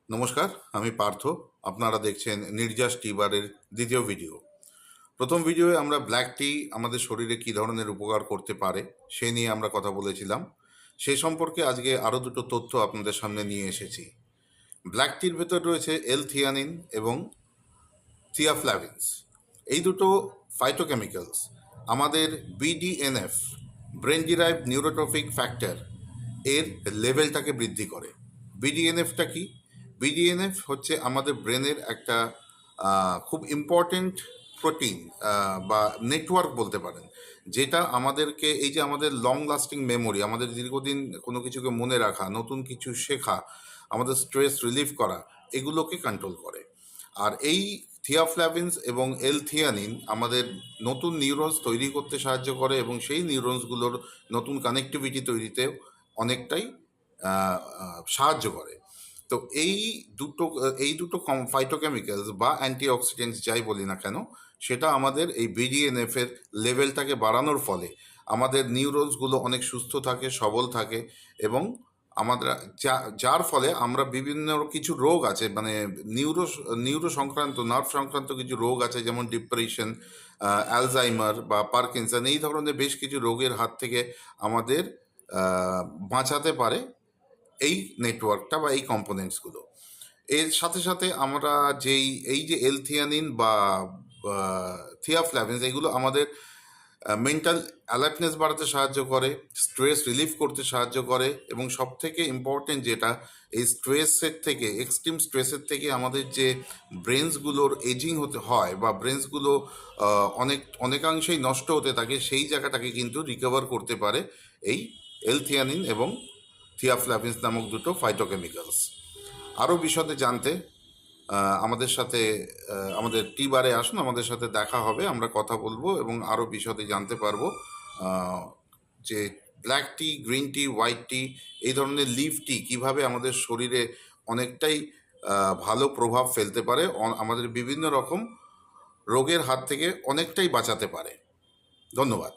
নমস্কার, আমি পার্থ। আপনারা দেখছেন নির্যাস টি বারের দ্বিতীয় ভিডিও। প্রথম ভিডিওয়ে আমরা ব্ল্যাক টি আমাদের শরীরে কী ধরনের উপকার করতে পারে সে নিয়ে আমরা কথা বলেছিলাম। সে সম্পর্কে আজকে আরও দুটো তথ্য আপনাদের সামনে নিয়ে এসেছি। ব্ল্যাক টির ভেতর রয়েছে এল থিয়ানিন এবং থিয়াফ্ল্যাভিনস। এই দুটো ফাইটোকেমিক্যালস আমাদের BDNF, brain derived neurotrophic factor, এর লেভেলটাকে বৃদ্ধি করে। বিডিএনএফটা কি? বিডিএনএফ হচ্ছে আমাদের ব্রেনের একটা খুব ইম্পর্টেন্ট প্রোটিন বা নেটওয়ার্ক বলতে পারেন, যেটা আমাদেরকে এই যে আমাদের লং লাস্টিং মেমোরি, আমাদের দীর্ঘদিন কোনো কিছুকে মনে রাখা, নতুন কিছু শেখা, আমাদের স্ট্রেস রিলিফ করা, এগুলোকে কন্ট্রোল করে। আর এই থিয়াফ্ল্যাভিনস এবং এল থিয়ানিন আমাদের নতুন নিউরনস তৈরি করতে সাহায্য করে এবং সেই নিউরনসগুলোর নতুন কানেক্টিভিটি তৈরিতেও অনেকটাই সাহায্য করে। তো এই দুটো ফাইটোকেমিক্যালস বা অ্যান্টিঅক্সিডেন্টস যাই বলি না কেন, সেটা আমাদের এই বিডিএনএফ এর লেভেলটাকে বাড়ানোর ফলে আমাদের নিউরনসগুলো অনেক সুস্থ থাকে, সবল থাকে এবং আমাদের যার ফলে আমরা বিভিন্ন কিছু রোগ আছে, মানে নিউরো সংক্রান্ত, নার্ভ সংক্রান্ত কিছু রোগ আছে, যেমন ডিপ্রেশন, অ্যালজাইমার বা পার্কিনসন, এই ধরনের বেশ কিছু রোগের হাত থেকে আমাদের বাঁচাতে পারে এই নেটওয়ার্কটা বা এই কম্পোনেন্টসগুলো। এর সাথে সাথে আমরা এই যে এল থিয়ানিন বা থিয়াফ্ল্যাভিনস, এগুলো আমাদের মেন্টাল অ্যালার্টনেস বাড়াতে সাহায্য করে, স্ট্রেস রিলিফ করতে সাহায্য করে এবং সব থেকে ইম্পর্টেন্ট যেটা, এই স্ট্রেসের থেকে, এক্সট্রিম স্ট্রেসের থেকে আমাদের যে ব্রেনসগুলোর এজিং হতে হয় বা ব্রেনসগুলো অনেকাংশেই নষ্ট হতে থাকে, সেই জায়গাটাকে কিন্তু রিকভার করতে পারে এই এল থিয়ানিন এবং থিয়াফ্ল্যাভিনস নামক দুটো ফাইটোকেমিক্যালস। আরও বিশদে জানতে আমাদের সাথে আমাদের টি বারে আসুন, আমাদের সাথে দেখা হবে, আমরা কথা বলবো এবং আরও বিশদে জানতে পারবো যে ব্ল্যাক টি, গ্রিন টি, হোয়াইট টি, এই ধরনের লিফ টি কীভাবে আমাদের শরীরে অনেকটাই ভালো প্রভাব ফেলতে পারে, আমাদের বিভিন্ন রকম রোগের হাত থেকে অনেকটাই বাঁচাতে পারে। ধন্যবাদ।